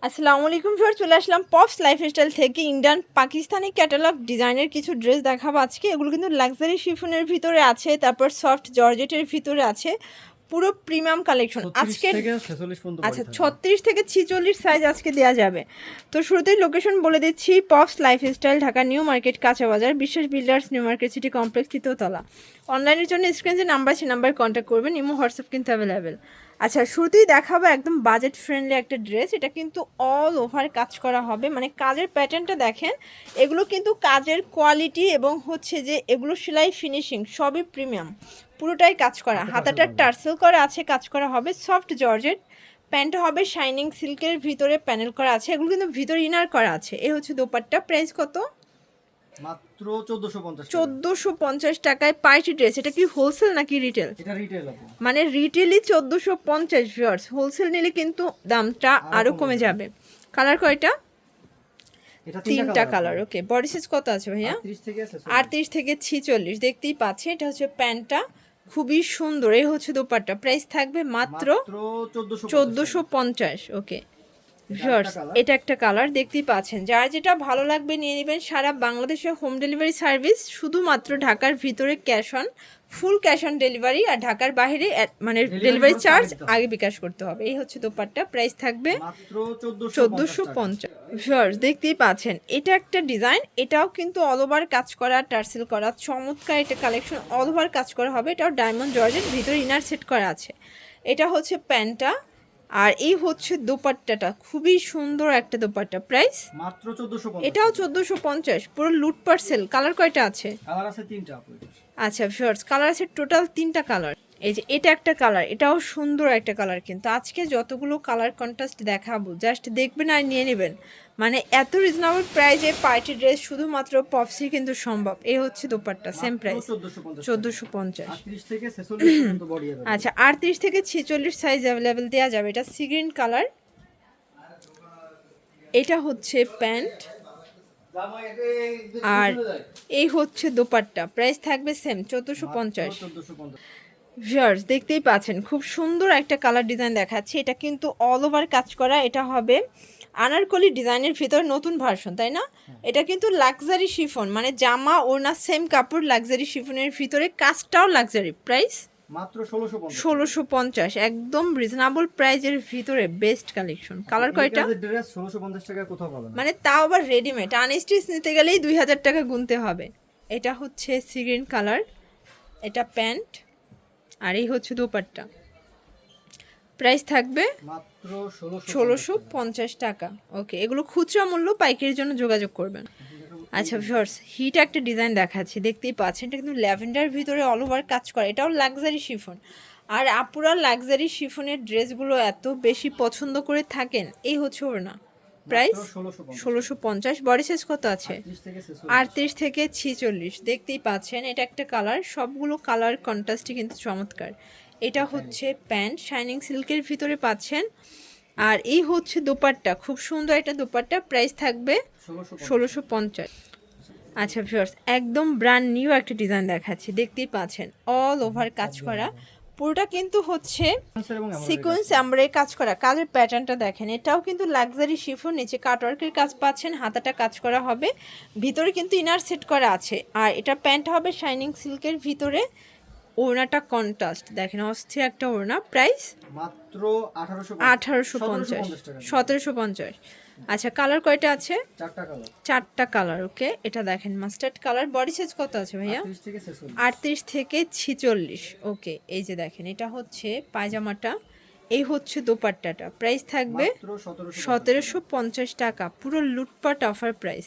আসসালামু আলাইকুম স্যার, চলে আসলাম পপস লাইফস্টাইল থেকে ইন্ডিয়ান পাকিস্তানি ক্যাটালগ ডিজাইনের কিছু ড্রেস দেখাবো আজকে। এগুলো কিন্তু লাক্সারি শিফনের ভিতরে আছে, তারপর সফট জর্জেটের ভিতরে আছে, পুরো প্রিমিয়াম কালেকশন আজকে। আচ্ছা, 36 থেকে 46 সাইজ আজকে দেওয়া যাবে। তো শুরুতেই লোকেশন বলে দিচ্ছি, Pops lifestyle, Dhaka New Market, কাঁচা বাজার, Biswas builders, New Market City Complex, তৃতীয়তলা। অনলাইনের জন্য স্ক্রিনে যে নাম্বার আছে নাম্বার কন্ট্যাক্ট করবেন, ইমো হোয়াটসঅ্যাপ কিন্তু অ্যাভেলেবেল। আচ্ছা, শুরুতেই দেখাবো একদম বাজেট ফ্রেন্ডলি একটা ড্রেস। এটা কিন্তু অল ওভার কাজ করা হবে, মানে কাজের প্যাটার্নটা দেখেন। এগুলো কিন্তু কাজের কোয়ালিটি এবং হচ্ছে যে এগুলো সেলাই ফিনিশিং সবই প্রিমিয়াম, পুরোটাই কাজ করা। হাতাটা টার্সেল করা আছে, কাজ করা হবে সফট জর্জেট। প্যান্টটা হবে শাইনিং সিল্কের ভিতরে প্যানেল করা আছে, এগুলো কিন্তু ভিতরে ইনার করা আছে। এই হচ্ছে দোপাট্টা। প্রাইস কত? মাত্র 1450 1450 টাকায় পার্টি ড্রেস। এটা কি হোলসেল নাকি রিটেল? এটা রিটেল আপু, মানে রিটেলই 1450 ভিউয়ার্স, হোলসেল নিলে কিন্তু দামটা আরো কমে যাবে। কালার কয়টা? এটা তিনটা কালার। ওকে, বডি সাইজ কত আছে ভাইয়া? 38 থেকে 46। দেখতেই পাচ্ছেন, এটা হচ্ছে প্যান্টটা, খুবই সুন্দর। এই হচ্ছে দোপাট্টা। প্রাইস থাকবে মাত্র 1450। ওকে ভিউয়ার্স, এটা একটা কালার দেখতেই পাচ্ছেন। যার যেটা ভালো লাগবে নিয়ে নেবেন। সারা বাংলাদেশে হোম ডেলিভারি সার্ভিস, শুধুমাত্র ঢাকার ভিতরে ফুল ক্যাশ অন ডেলিভারি, আর ঢাকার বাইরে মানে ডেলিভারি চার্জ আগে বিকাশ করতে হবে। এই হচ্ছে দোপাট্টা। প্রাইস থাকবে মাত্র 1450। ভিউয়ার্স, দেখতেই পাচ্ছেন, এটা একটা ডিজাইন, এটাও কিন্তু অল ওভার কাজ করা, টার্সেল করা, চমৎকার এটা কালেকশন। অল ওভার কাজ করা হবে, এটাও ডায়মন্ড জর্জের ভিতরে ইনার সেট করা আছে। এটা হচ্ছে প্যান্টটা, আর এই হচ্ছে দোপাট্টাটা, খুবই সুন্দর একটা দোপাট্টা। প্রাইস মাত্র 1450। এটাও 1450, পুরো লুট পার্সেল। কালার কয়টা আছে? কালার আছে তিনটা আপু। আচ্ছা ভিউয়ার্স, কালার আছে টোটাল 3টা কালার। এই যে এটা একটা কালার, এটাও সুন্দর একটা কালার। কিন্তু আজকে যতগুলো কালার কন্ট্রাস্ট দেখাবো, জাস্ট দেখবেন আর নিয়ে নেবেন। মানে এত রিজনেবল প্রাইসে পার্টি ড্রেস শুধুমাত্র পপসি কিন্তু সম্ভব। এই হচ্ছে দোপাট্টা, সেম প্রাইস 1450। আচ্ছা, 38 থেকে 46 সাইজ অ্যাভেলেবেল দেওয়া যাবে। এটা সি গ্রিন কালার, এটা হচ্ছে প্যান্ট, আর এই হচ্ছে দোপাট্টা। প্রাইস থাকবে সেম 1450। ভিউয়ার্স, দেখতেই পাচ্ছেন, খুব সুন্দর একটা কালার ডিজাইন দেখাচ্ছে। এটা কিন্তু অল ওভার কাজ করা। এটা হবে আনারকলি ডিজাইনের ভিতর নতুন ভার্সন, তাই না? এটা কিন্তু লাক্সারি শিফন, মানে জামা ওড়না সেম কাপড়, লাক্সারি শিফনের ভিতরে কাজটাও লাক্সারি। প্রাইস মাত্র 1650। একদম রিজনেবল প্রাইজের ভিতরে বেস্ট কালেকশন। কালার কয়টা? ড্রেস 1650 টাকা কোথাও পাবেন না, মানে তাও আবার রেডিমেড, আনস্টিচ নিতে গেলেই 2000 টাকা গুনতে হবে। এটা হচ্ছে সি গ্রিন কালার, এটা প্যান্ট, আর এই হচ্ছে দোপাট্টা। প্রাইস থাকবে মাত্র 1650 টাকা। ওকে, এগুলো খুচরা মূল্য, পাইকারির জন্য যোগাযোগ করবেন। আচ্ছা ভিউয়ার্স, হিট একটা ডিজাইন দেখাচ্ছি, দেখতেই পাচ্ছেন। এটা কিন্তু ল্যাভেন্ডার ভিতরে অল ওভার কাজ করা, এটাও লাক্সারি শিফন। আর আপুরা লাক্সারি শিফনের ড্রেসগুলো এত বেশি পছন্দ করে থাকেন। এই হচ্ছে ওর না। প্রাইস 1650। বডি সাইজ কত আছে? 38 থেকে 46। দেখতেই পাচ্ছেন, এটা একটা কালার। সবগুলো কালার কন্ট্রাস্টই কিন্তু চমৎকার। এটা হচ্ছে প্যান্ট, শাইনিং সিল্কের ভিতরে পাচ্ছেন, আর এই হচ্ছে দোপাট্টা, খুব সুন্দর একটা দোপাট্টা। প্রাইস থাকবে 1650। আচ্ছা ভিউয়ার্স, একদম ব্র্যান্ড নিউ একটা ডিজাইন দেখাচ্ছি, দেখতেই পাচ্ছেন। অল ওভার কাজ করা, পুরোটা কিন্তু হচ্ছে সিকোয়েন্স এমব্রয়ডারি কাজ করা। কাজের প্যাটার্নটা দেখেন, এটাও কিন্তু লাক্সারি শিফন, নিচে কাটওয়ার্কের কাজ পাচ্ছেন, হাতাটা কাজ করা হবে, ভিতরে কিন্তু ইনার সেট করা আছে। আর এটা প্যান্ট হবে শাইনিং সিল্কের ভিতরে, ওড়নাটা কন্ট্রাস্ট দেখেন, অস্থির একটা ওড়না। প্রাইস মাত্র 1850, 1750। আচ্ছা, কালার কয়টা আছে? চারটা কালার। ওকে, এটা দেখেন মাস্টার্ড কালার। বডি সাইজ কত আছে ভাইয়া? 38 থেকে 46। ওকে, এই যে দেখেন, এটা হচ্ছে পায়জামাটা, এই হচ্ছে দোপাট্টাটা। প্রাইস থাকবে 1750 টাকা, পুরো লুটপাট অফার প্রাইস।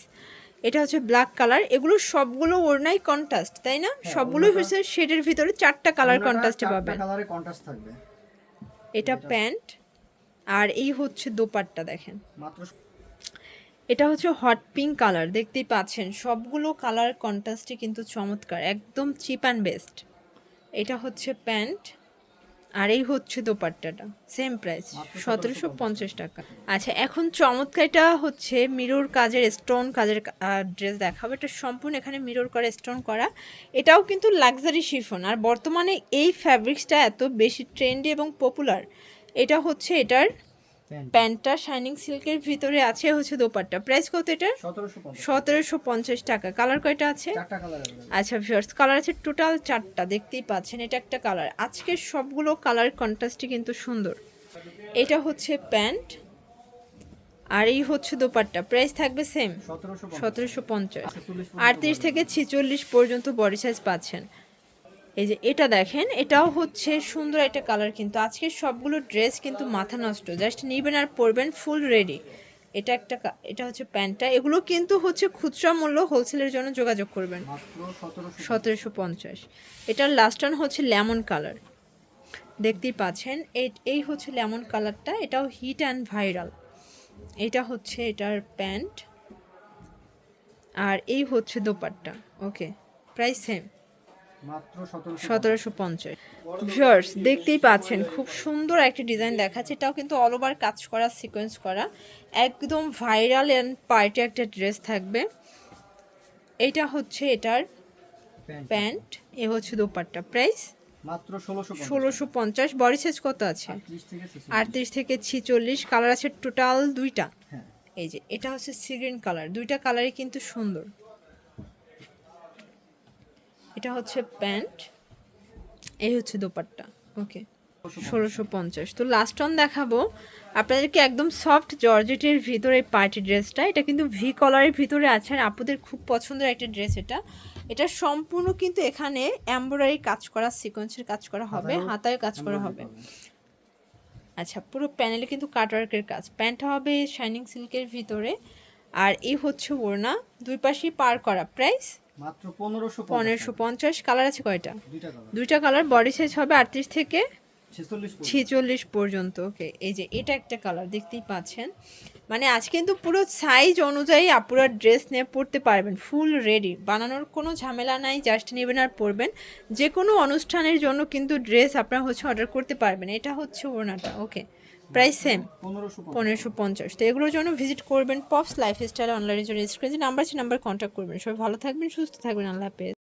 এটা হচ্ছে ব্ল্যাক কালার। এগুলো সবগুলো ওড়নাই কন্ট্রাস্ট, তাই না? সবগুলোই হচ্ছে শেডের ভিতরে চারটা কালার কন্ট্রাস্টে পাবেন। এটা প্যান্ট, আর এই হচ্ছে দোপাট্টা দেখেন। এটা হচ্ছে হট পিঙ্ক কালার, দেখতেই পাচ্ছেন। সবগুলো কালার কন্ট্রাস্টে কিন্তু চমৎকার, একদম চিপ অ্যান্ড বেস্ট। এটা হচ্ছে প্যান্ট, আর এই হচ্ছে দোপাট্টাটা, সেম প্রাইস 1750 টাকা। আচ্ছা, এখন চমৎকার, এটা হচ্ছে মিরর কাজের, স্টোন কাজের ড্রেস দেখাবো। এটা সম্পূর্ণ এখানে মিরর করা, স্টোন করা। এটাও কিন্তু লাক্সারি শিফন, আর বর্তমানে এই ফ্যাব্রিক্সটা এত বেশি ট্রেন্ডি এবং পপুলার। এটা হচ্ছে এটার প্যান্টটা শাইনিং সিল্কের ভিতরে আছে, হচ্ছে দোপাট্টা। প্রাইস কত এটা? 1750 1750 টাকা। কালার কয়টা আছে? চারটা কালার अवेलेबल। আচ্ছা ভিউয়ার্স, কালার আছে টোটাল 4টা, দেখতেই পাচ্ছেন। এটা একটা কালার, আজকের সবগুলো কালার কন্ট্রাস্টই কিন্তু সুন্দর। এটা হচ্ছে প্যান্ট আর এই হচ্ছে দোপাট্টা। প্রাইস থাকবে সেম 1750। 38 থেকে 46 পর্যন্ত বডি সাইজ পাচ্ছেন। এই যে এটা দেখেন, এটাও হচ্ছে সুন্দর একটা কালার, কিন্তু আজকের সবগুলো ড্রেস কিন্তু মাথা নষ্ট, জাস্ট নিবেন আর পরবেন ফুল রেডি। এটা একটা এটা হচ্ছে প্যান্টটা। এগুলো কিন্তু হচ্ছে খুচরা মূল্য, হোলসেলের জন্য যোগাযোগ করবেন। মাত্র 1750। এটার লাস্ট ওয়ান হচ্ছে লেমন কালার, দেখতেই পাচ্ছেন। এই হচ্ছে লেমন কালারটা, এটাও হিট অ্যান্ড ভাইরাল। এটা হচ্ছে এটার প্যান্ট আর এই হচ্ছে দোপাট্টা। ওকে, প্রাইস সেম মাত্র 1750। ভিউয়ার্স দেখতেই পাচ্ছেন, খুব সুন্দর একটা ডিজাইন দেখাচ্ছে। এটাও কিন্তু অল ওভার কাজ করা, সিকোয়েন্স করা, একদম ভাইরাল অ্যান্ড পার্টি একটা ড্রেস থাকবে। এটা হচ্ছে এটার প্যান্ট, এ হচ্ছে দোপাট্টা। প্রাইস মাত্র 1650। বডি সাইজ কত আছে? 38 থেকে 46। কালার আছে টোটাল 2টা। হ্যাঁ, এই যে এটা হচ্ছে সি গ্রিন কালার, 2টা কালারই কিন্তু সুন্দর। এটা হচ্ছে প্যান্ট, এই হচ্ছে দোপাট্টা। ওকে, 1650। তো লাস্ট অন দেখাবো আপনাদেরকে একদম সফট জর্জেটের ভিতরে পার্টি ড্রেসটা। এটা কিন্তু ভি কলারের ভিতরে আছে আর আপুদের খুব পছন্দের একটা ড্রেস এটা। এটা সম্পূর্ণ কিন্তু এখানে এমব্রয়ডারি কাজ করা, সিকোয়েন্সের কাজ করা হবে, হাতায় কাজ করা হবে। আচ্ছা, পুরো প্যানেলে কিন্তু কাটওয়ার্কের কাজ। প্যান্টটা হবে শাইনিং সিল্কের ভিতরে আর এই হচ্ছে ওড়না, দুই পাশেই পার করা। প্রাইস মাত্র 1550। 1550। কালার আছে কয়টা? দুইটা কালার, 2টা কালার। বডি সাইজ হবে 38 থেকে 46 46 পর্যন্ত। ওকে, এই যে এটা একটা কালার, দেখতেই পাচ্ছেন। মানে আজ কিন্তু পুরো সাইজ অনুযায়ী আপুরা ড্রেস নিয়ে পরতে পারবেন, ফুল রেডি, বানানোর কোনো ঝামেলা নাই, জাস্ট নেবেন আর পরবেন। যে কোনো অনুষ্ঠানের জন্য কিন্তু ড্রেস আপনারা হচ্ছে অর্ডার করতে পারবেন। এটা হচ্ছে ওড়নাটা। ওকে, প্রাইস সেম 1550। তো এগুলোর জন্য ভিজিট করবেন পপস লাইফস্টাইল অনলাইনের জন্য। স্ক্রিনে নাম্বার আছে, নাম্বার কন্ট্যাক্ট করবেন। সবাই ভালো থাকবেন, সুস্থ থাকবেন, আল্লাহ হাফেজ।